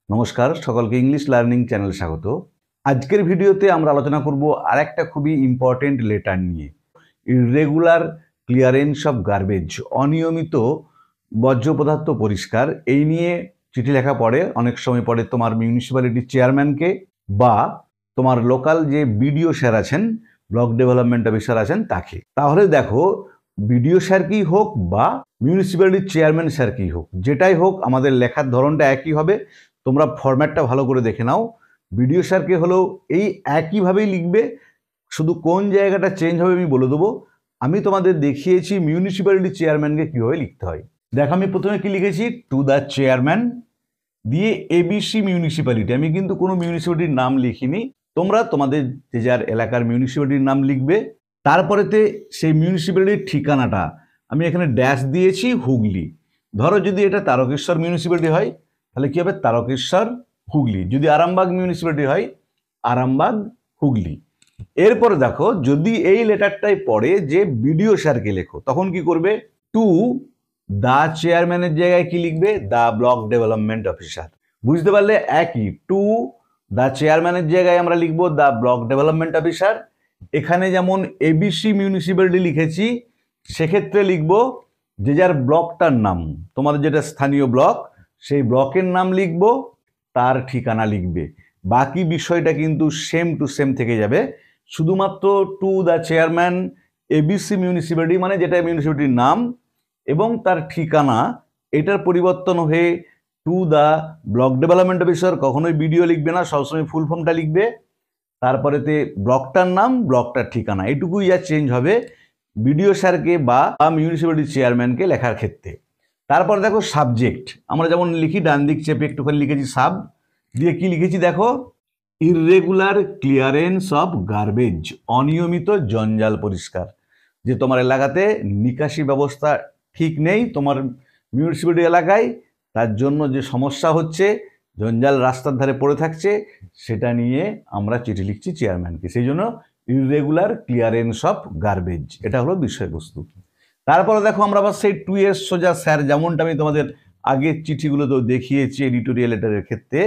নমস্কার, সকলকে English learning channel স্বাগত। আজকের ভিডিওতে আমরা আলোচনা করব আরেকটা খুবই ইম্পর্টেন্ট লেটার নিয়ে, ইররেগুলার ক্লিয়ারেন্স অফ গার্বেজ, অনিয়মিত বর্জ্য পদার্থ পরিষ্কার। এই নিয়ে চিঠি লেখা পড়ে, অনেক সময় পড়ে তোমার মিউনিসিপ্যালিটির চেয়ারম্যানকে বা তোমার লোকাল যে বিডিও স্যার আছেন, ব্লক ডেভেলপমেন্ট অফিসার আছেন তাকে। তাহলে দেখো, বিডিও স্যার কি হোক বা মিউনিসিপ্যালিটির চেয়ারম্যান স্যার কি হোক, যেটাই হোক আমাদের লেখার ধরনটা একই হবে। তোমরা ফরম্যাটটা ভালো করে দেখে নাও। বিডিও স্যারকে হলেও এই একইভাবেই লিখবে, শুধু কোন জায়গাটা চেঞ্জ হবে আমি বলে দেবো। আমি তোমাদের দেখিয়েছি মিউনিসিপ্যালিটি চেয়ারম্যানকে কীভাবে লিখতে হয়। দেখো, আমি প্রথমে কি লিখেছি, টু দ্য চেয়ারম্যান দিয়ে এবিসি মিউনিসিপ্যালিটি। আমি কিন্তু কোনো মিউনিসিপ্যালিটির নাম লিখিনি, তোমরা তোমাদের যে যার এলাকার মিউনিসিপ্যালিটির নাম লিখবে। তারপরেতে সেই মিউনিসিপ্যালিটির ঠিকানাটা আমি এখানে ড্যাশ দিয়েছি, হুগলি। ধরো যদি এটা তারকেশ্বর মিউনিসিপ্যালিটি হয় তাহলে কী হবে, তারকেশ্বর হুগলি। যদি আরামবাগ মিউনিসিপ্যালিটি হয়, আরামবাগ হুগলি। এরপরে দেখো, যদি এই লেটারটাই পড়ে যে বিডিও স্যারকে লেখো, তখন কি করবে, টু দ্য চেয়ারম্যানের জায়গায় কি লিখবে, দ্য ব্লক ডেভেলপমেন্ট অফিসার। বুঝতে পারলে একই, টু দ্য চেয়ারম্যানের জায়গায় আমরা লিখবো দ্য ব্লক ডেভেলপমেন্ট অফিসার। এখানে যেমন এবিসি মিউনিসিপ্যালিটি লিখেছি, সেক্ষেত্রে লিখবো যে যার ব্লকটার নাম, তোমাদের যেটা স্থানীয় ব্লক সেই ব্লকের নাম লিখবো, তার ঠিকানা লিখবে। বাকি বিষয়টা কিন্তু সেম টু সেম থেকে যাবে। শুধুমাত্র two the chairman ABC municipality মানে যেটা মিউনিসিপ্যালিটির নাম এবং তার ঠিকানা, এটার পরিবর্তন হয়ে two the block development officer. কখনোই বিডিও লিখবে না, সবসময় ফুল ফর্মটা লিখবে, তারপরেতে ব্লকটার নাম, ব্লকটার ঠিকানা, এটুকুই যা চেঞ্জ হবে বিডিও স্যারকে বা মিউনিসিপ্যালিটি চেয়ারম্যানকে লেখার ক্ষেত্রে। তারপর দেখো সাবজেক্ট, আমরা যেমন লিখি ডান দিক চেপে একটুখানি লিখেছি সাব, দিয়ে কি লিখেছি দেখো, ইররেগুলার ক্লিয়ারেন্স অফ গার্বেজ, অনিয়মিত জঞ্জাল পরিষ্কার। যে তোমার এলাকাতে নিকাশি ব্যবস্থা ঠিক নেই তোমার মিউনিসিপ্যালিটি এলাকায়, তার জন্য যে সমস্যা হচ্ছে, জঞ্জাল রাস্তার ধারে পড়ে থাকছে, সেটা নিয়ে আমরা চিঠি লিখছি চেয়ারম্যানকে। সেই জন্য ইররেগুলার ক্লিয়ারেন্স অফ গার্বেজ, এটা হলো বিষয়বস্তু। তারপরে দেখো, আমরা আবার সেই টু এর সোজা স্যার, যেমনটা আমি তোমাদের আগের চিঠিগুলোতেও দেখিয়েছি এডিটোরিয়াল লেটারের ক্ষেত্রে,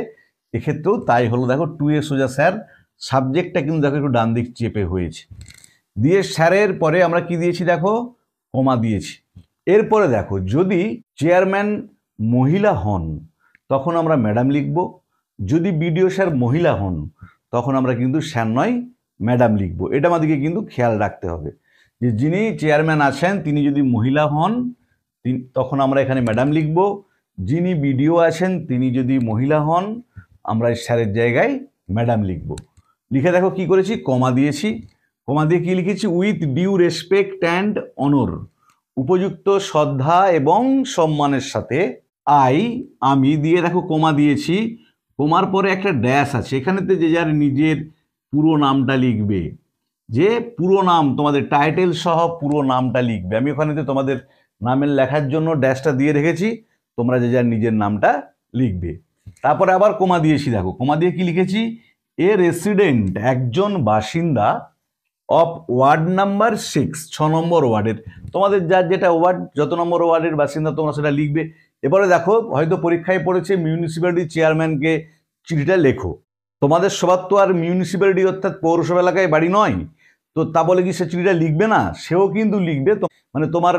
এক্ষেত্রেও তাই হলো। দেখো, টু এর সোজা স্যার, সাবজেক্টটা কিন্তু দেখো একটু ডান দিক চেপে হয়েছে, দিয়ে স্যারের পরে আমরা কি দিয়েছি দেখো, কমা দিয়েছি। এরপরে দেখো, যদি চেয়ারম্যান মহিলা হন তখন আমরা ম্যাডাম লিখব, যদি বিডিও স্যার মহিলা হন তখন আমরা কিন্তু স্যার নয় ম্যাডাম লিখব। এটা আমাদেরকে কিন্তু খেয়াল রাখতে হবে যে যিনি চেয়ারম্যান আছেন তিনি যদি মহিলা হন তখন আমরা এখানে ম্যাডাম লিখব, যিনি বিডিও আছেন তিনি যদি মহিলা হন আমরা স্যারের জায়গায় ম্যাডাম লিখব। লিখে দেখো কি করেছি, কমা দিয়েছি। কমা দিয়ে কি লিখেছি, উইথ ডিউ রেসপেক্ট অ্যান্ড অনর, উপযুক্ত শ্রদ্ধা এবং সম্মানের সাথে, আমি দিয়ে দেখো কমা দিয়েছি। কমার পরে একটা ড্যাশ আছে, এখানেতে যে যার নিজের পুরো নামটা লিখবে, যে পুরো নাম তোমাদের টাইটেল সহ পুরো নামটা লিখবে। আমি ওখানেতে তোমাদের নামের লেখার জন্য ড্যাশটা দিয়ে রেখেছি, তোমরা যে যার নিজের নামটা লিখবে। তারপরে আবার কমা দিয়েছি, দেখো কমা দিয়ে কি লিখেছি, এ রেসিডেন্ট, একজন বাসিন্দা, অফ ওয়ার্ড নাম্বার 6, 6 নম্বর ওয়ার্ডের, তোমাদের যার যেটা ওয়ার্ড, যত নম্বর ওয়ার্ডের বাসিন্দা তোমরা সেটা লিখবে। এবারে দেখো, হয়তো পরীক্ষায় পড়েছে মিউনিসিপ্যালিটি চেয়ারম্যানকে চিঠিটা লেখো, তোমাদের সবার তো আর মিউনিসিপ্যালিটি অর্থাৎ পৌরসভা এলাকায় বাড়ি নয়, তো তা বলে কি সে চিঠিটা লিখবে না? সেও কিন্তু লিখবে। তো মানে তোমার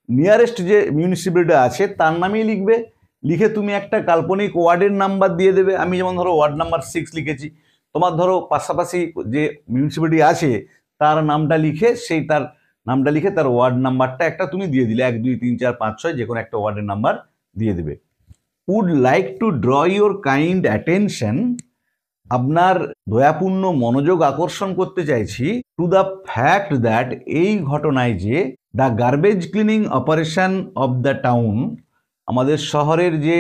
নিয়ারেস্ট যে মিউনিসিপ্যালিটি আছে তার নামেই লিখবে। লিখে তুমি একটা কাল্পনিক ওয়ার্ডের নাম্বার দিয়ে দেবে। আমি যেমন ধরো ওয়ার্ড নাম্বার 6 লিখেছি, তোমার ধরো পাশাপাশি যে মিউনিসিপ্যালিটি আছে তার নামটা লিখে, সেই তার নামটা লিখে তার ওয়ার্ড নাম্বারটা একটা তুমি দিয়ে দিলে, 1 2 3 4 5 6 যে কোনো একটা ওয়ার্ডের নাম্বার দিয়ে দেবে। Would like to draw your kind attention, আপনার দয়াপূর্ণ মনোযোগ আকর্ষণ করতে চাইছি, টু দ্য ফ্যাক্ট দ্যাট, এই ঘটনায় যে, the garbage cleaning operation of the town, আমাদের শহরের যে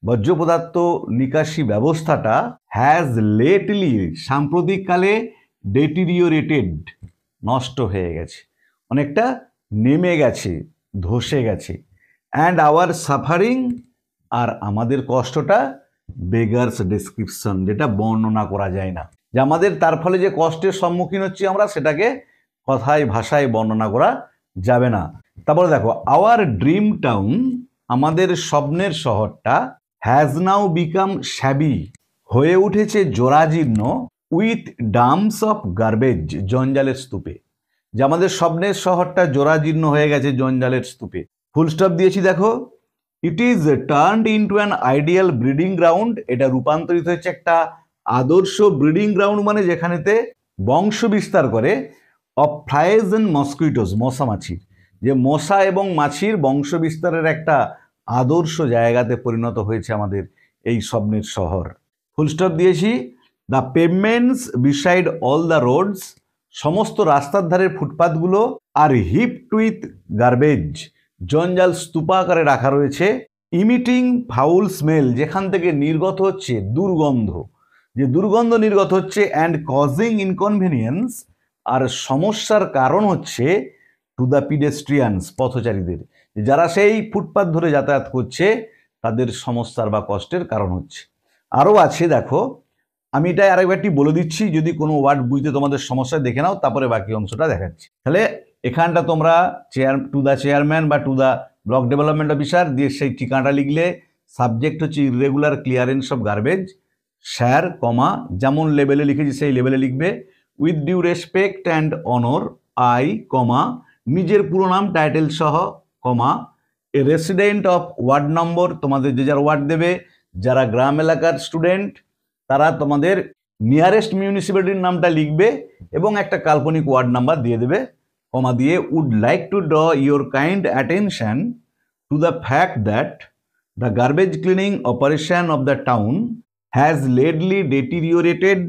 বর্জ্য পদার্থ নিকাশি ব্যবস্থাটা, হ্যাজ লেটলি, সাম্প্রতিককালে, ডেটিরিওরেটেড, নষ্ট হয়ে গেছে, অনেকটা নেমে গেছে, ধসে গেছে, অ্যান্ড আওয়ার সাফারিং, আর আমাদের কষ্টটা, বেগার্স ডেসক্রিপশন, যেটা বর্ণনা করা যায় না, যে আমাদের তার ফলে যে কষ্টের সম্মুখীন হচ্ছি আমরা, সেটাকে কথায় ভাষায় বর্ণনা করা যাবে না। তারপরে দেখো, আওয়ার ড্রিম টাউন, আমাদের স্বপ্নের শহরটা, হ্যাজ নাও বিকাম শ্যাবি, হয়ে উঠেছে জরাজীর্ণ, উইথ ডাম্পস অফ গার্বেজ, জঞ্জালের স্তূপে। যে আমাদের স্বপ্নের শহরটা জরাজীর্ণ হয়ে গেছে জঞ্জালের স্তূপে। ফুল স্টপ দিয়েছি দেখো। It is turned into an ideal breeding ground, এটা রূপান্তরিত হচ্ছে একটা আদর্শ ব্রিডিং গ্রাউন্ড, মানে যেখানেতে বংশ বিস্তার করে, অফ ফ্লাইজ অ্যান্ড মসকুইটোস, মশা মাছির, যে মশা এবং মাছির বংশ বিস্তারের একটা আদর্শ জায়গাতে পরিণত হয়েছে আমাদের এই স্বপ্নের শহর। ফুল স্টপ দিয়েছি। The pavements beside all the roads, সমস্ত রাস্তার ধারের ফুটপাথগুলো আর হিপড উইথ গার্বেজ, জঞ্জাল স্তূপাকারে রাখা রয়েছে। ইমিটিং ফাউল স্মেল, যেখান থেকে নির্গত হচ্ছে দুর্গন্ধ, যে দুর্গন্ধ নির্গত হচ্ছে, অ্যান্ড কজিং ইনকনভেনিয়েন্স, আর সমস্যার কারণ হচ্ছে টু দ্য পিডেস্ট্রিয়ানস, পথচারীদের, যারা সেই ফুটপাথ ধরে যাতায়াত করছে তাদের সমস্যার বা কষ্টের কারণ হচ্ছে। আরও আছে দেখো, আমি এটাই আরেকবারটি বলে দিচ্ছি, যদি কোনো ওয়ার্ড বুঝতে তোমাদের সমস্যা দেখে নাও, তারপরে বাকি অংশটা দেখাচ্ছি। তাহলে এখানটা তোমরা টু দ্য চেয়ারম্যান বা to the block development officer দিয়ে সেই ঠিকানাটা লিখলে, সাবজেক্ট হচ্ছে irregular clearance of garbage, sir comma যেমন লেভেলে লিখেছি সেই লেভেলে লিখবে, with due respect and honour I comma নিজের পুরো নাম টাইটেল সহ comma a resident of ward number, তোমাদের যে যার ওয়ার্ড দেবে, যারা গ্রাম এলাকার স্টুডেন্ট তারা তোমাদের নিয়ারেস্ট মিউনিসিপ্যালিটির নামটা লিখবে এবং একটা কাল্পনিক ওয়ার্ড নাম্বার দিয়ে দেবে, কমা দিয়ে would like to draw your kind attention to the fact that the garbage cleaning operation of the town has lately deteriorated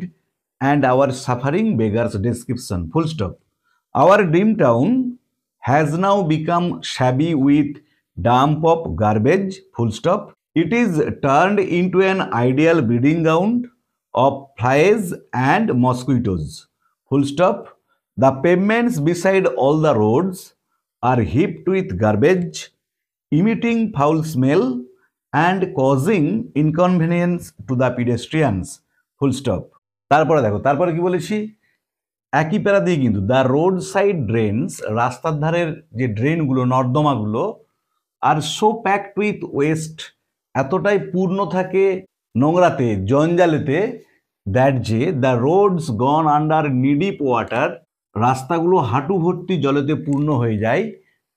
and our suffering beggars description. Full stop. Our dream town has now become shabby with dump of garbage. Full stop. It is turned into an ideal breeding ground of flies and mosquitoes. Full stop. The pavements beside all the roads are heaped with garbage, emitting foul smell and causing inconvenience to the pedestrians. Full stop. তারপরে দেখো, তারপরে কি বলেছি, একই প্যারা দিয়ে কিন্তু the road side drains, রাস্তার ধারের যে ড্রেনগুলো নর্দমাগুলো, আর সো প্যাকড উইথ ওয়েস্ট, এতটাই পূর্ণ থাকে নোংরাতে জঞ্জালেতে, দ্যাট যে the roads gone under knee deep water, রাস্তাগুলো হাঁটু ভর্তি জলেতে পূর্ণ হয়ে যায়,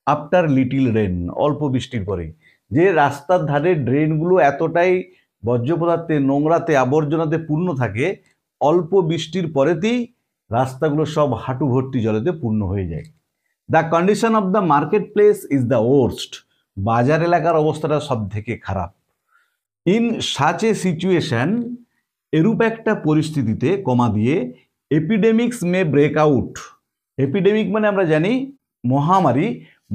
আফটার লিটিল রেন, অল্প বৃষ্টির পরে। যে রাস্তার ধারে ড্রেনগুলো এতটাই বর্জ্য পদার্থে, নোংরাতে, আবর্জনাতে পূর্ণ থাকে, অল্প বৃষ্টির পরেতেই রাস্তাগুলো সব হাঁটু ভর্তি জলেতে পূর্ণ হয়ে যায়। The condition of the market place is the worst, বাজার এলাকার অবস্থাটা সব থেকে খারাপ। ইন সাচ এ সিচুয়েশন, এরূপ একটা পরিস্থিতিতে কমা দিয়ে এপিডেমিক্স মে ব্রেক আউট, এপিডেমিক মানে আমরা জানি মহামারী,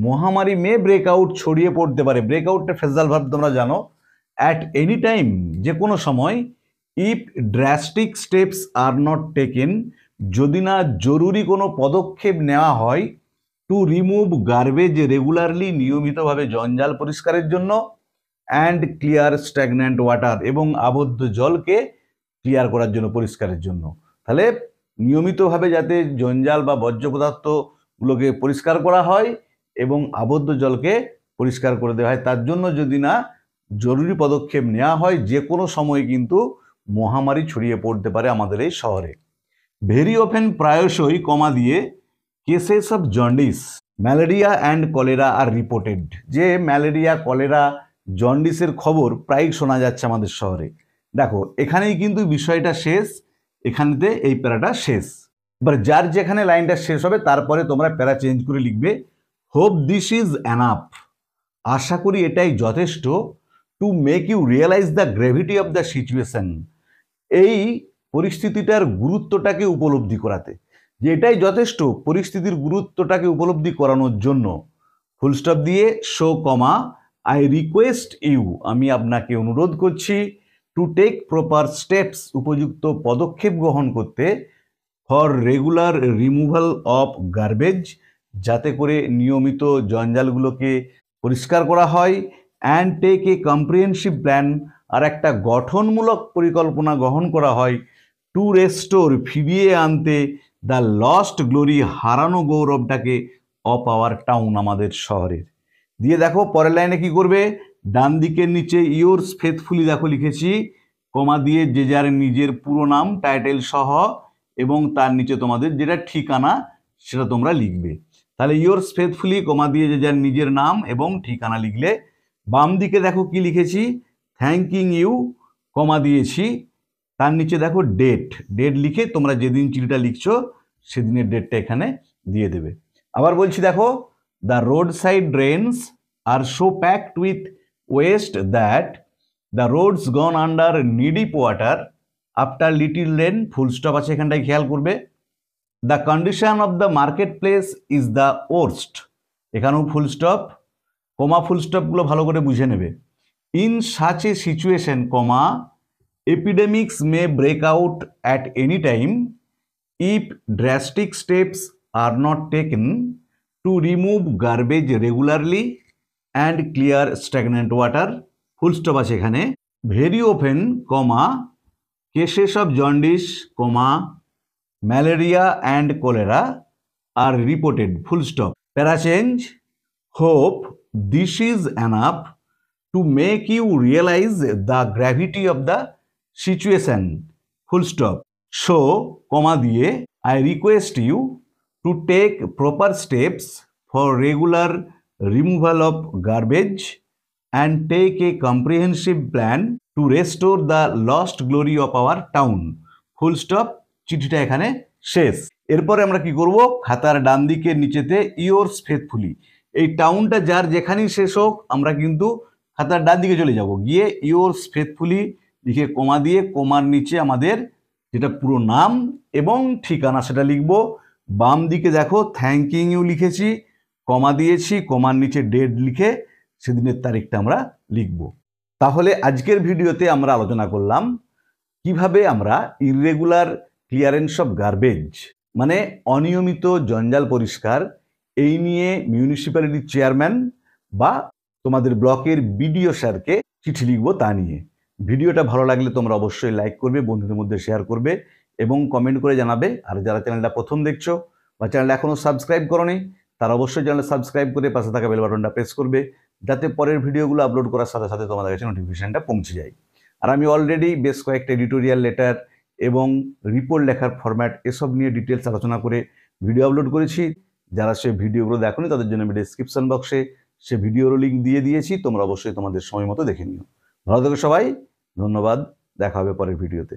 মহামারী মে ব্রেকআউট, ছড়িয়ে পড়তে পারে। ব্রেকআউটটা ফ্রেজাল ভার্ব তোমরা জানো। অ্যাট এনি টাইম, যে কোনো সময়। If drastic steps are not taken, যদি না জরুরি কোনো পদক্ষেপ নেওয়া হয়, টু রিমুভ গার্বেজ রেগুলারলি, নিয়মিতভাবে জঞ্জাল পরিষ্কারের জন্য, অ্যান্ড ক্লিয়ার স্ট্যাগন্যান্ট ওয়াটার, এবং আবদ্ধ জলকে ক্লিয়ার করার জন্য, পরিষ্কারের জন্য। তাহলে নিয়মিতভাবে যাতে জঞ্জাল বা বর্জ্য পদার্থগুলোকে পরিষ্কার করা হয় এবং আবদ্ধ জলকে পরিষ্কার করে দেওয়া হয়, তার জন্য যদি না জরুরি পদক্ষেপ নেওয়া হয়, যে কোনো সময় কিন্তু মহামারী ছড়িয়ে পড়তে পারে আমাদের এই শহরে। ভেরি অফেন, প্রায়শই কমা দিয়ে cases of jaundice, malaria and cholera are reported, যে ম্যালেরিয়া, কলেরা, জন্ডিসের খবর প্রায়ই শোনা যাচ্ছে আমাদের শহরে। দেখো এখানেই কিন্তু বিষয়টা শেষ, এখানেতে এই প্যারাটা শেষ। এবার যার যেখানে লাইনটা শেষ হবে তারপরে তোমরা প্যারা চেঞ্জ করে লিখবে। হোপ দিস ইজ এনাফ, আশা করি এটাই যথেষ্ট, to make you realise the gravity of the situation, এই পরিস্থিতিটার গুরুত্বটাকে উপলব্ধি করাতে, যে এটাই যথেষ্ট পরিস্থিতির গুরুত্বটাকে উপলব্ধি করানোর জন্য। ফুল স্টপ দিয়ে so comma I request you, আমি আপনাকে অনুরোধ করছি, টু টেক প্রপার স্টেপস, উপযুক্ত পদক্ষেপ গ্রহণ করতে, for regular removal of garbage, যাতে করে নিয়মিত জঞ্জালগুলোকে পরিষ্কার করা হয়, and take a comprehensive plan, আর একটা গঠনমূলক পরিকল্পনা গ্রহণ করা হয়, টু রেস্টোর, ফিরিয়ে আনতে, দ্য লস্ট গ্লোরি, হারানো গৌরবটাকে, অফ আওয়ার টাউন, আমাদের শহরের। দিয়ে দেখো পরের লাইনে কি করবে, ডান দিকের নিচে ইয়োর্স ফেথফুলি দেখো লিখেছি, কমা দিয়ে যে যার নিজের পুরো নাম টাইটেল সহ এবং তার নিচে তোমাদের যেটা ঠিকানা সেটা তোমরা লিখবে। তাহলে ইয়োর্স ফেথফুলি কমা দিয়ে যে যার নিজের নাম এবং ঠিকানা লিখলে। বাম দিকে দেখো কি লিখেছি, থ্যাঙ্কিং ইউ কমা দিয়েছি, তার নিচে দেখো ডেট লিখে তোমরা যেদিন চিঠিটা লিখছো সেদিনের ডেটটা এখানে দিয়ে দেবে। আবার বলছি দেখো, দ্য রোড সাইড ড্রেনস আর so packed with waste that the roads gone under knee deep water after little rain, full stop আছে এখানটায় খেয়াল করবে। The condition of the market place is the worst, এখানেও ফুল স্টপ, কমা ফুল স্টপগুলো ভালো করে বুঝে নেবে। In such a situation comma epidemics may break out at any time if drastic steps are not taken to remove garbage regularly and clear stagnant water, full stop আছে এখানে। very often comma cases of jaundice comma malaria and cholera are reported, full stop, para change, hope this is enough to make you realize the gravity of the situation, full stop. So, comma দিয়ে I request you to take proper steps for regular removal of garbage and take a comprehensive plan to restore the lost glory of our town, full stop. চিঠিটা এখানে শেষ। এরপরে আমরা কি করব, খাতার ডান দিকের নিচেতে ইয়োর্স ফেথফুলি, এই টাউনটা যার যেখানেই শেষ হোক আমরা কিন্তু খাতার ডান দিকে চলে যাব, গিয়ে ইয়োর্স ফেথফুলি লিখে কমা দিয়ে কমার নিচে আমাদের যেটা পুরো নাম এবং ঠিকানা সেটা লিখব। বাম দিকে দেখো থ্যাঙ্কিং ইউ লিখেছি, কমা দিয়েছি, কমার নিচে ডেট লিখে সেদিনের তারিখটা আমরা লিখব। তাহলে আজকের ভিডিওতে আমরা আলোচনা করলাম কিভাবে আমরা ইররেগুলার ক্লিয়ারেন্স অফ গার্বেজ মানে অনিয়মিত জঞ্জাল পরিষ্কার এই নিয়ে মিউনিসিপ্যালিটির চেয়ারম্যান বা তোমাদের ব্লকের বিডিও স্যারকে চিঠি লিখবো তা নিয়ে। ভিডিওটা ভালো লাগলে তোমরা অবশ্যই লাইক করবে, বন্ধুদের মধ্যে শেয়ার করবে এবং কমেন্ট করে জানাবে। আর যারা চ্যানেলটা প্রথম দেখছো বা চ্যানেলটা এখনও সাবস্ক্রাইব করোনি তারা অবশ্যই চ্যানেলটা সাবস্ক্রাইব করে পাশে থাকা বেল বাটনটা প্রেস করবে, যাতে পরের ভিডিওগুলো আপলোড করার সাথে সাথে তোমাদের কাছে নোটিফিকেশনটা পৌঁছে যায়। আর আমি অলরেডি বেশ কয়েকটা এডিটোরিয়াল লেটার এবং রিপোর্ট লেখার ফরম্যাট এসব নিয়ে ডিটেলস আলোচনা করে ভিডিও আপলোড করেছি। যারা সে ভিডিওগুলো দেখোনি তাদের জন্য আমি ডেসক্রিপশন বক্সে সে ভিডিওর লিঙ্ক দিয়ে দিয়েছি, তোমরা অবশ্যই তোমাদের সময় মতো দেখে নিও। ভালো থেকো সবাই, ধন্যবাদ, দেখা হবে পরের ভিডিওতে।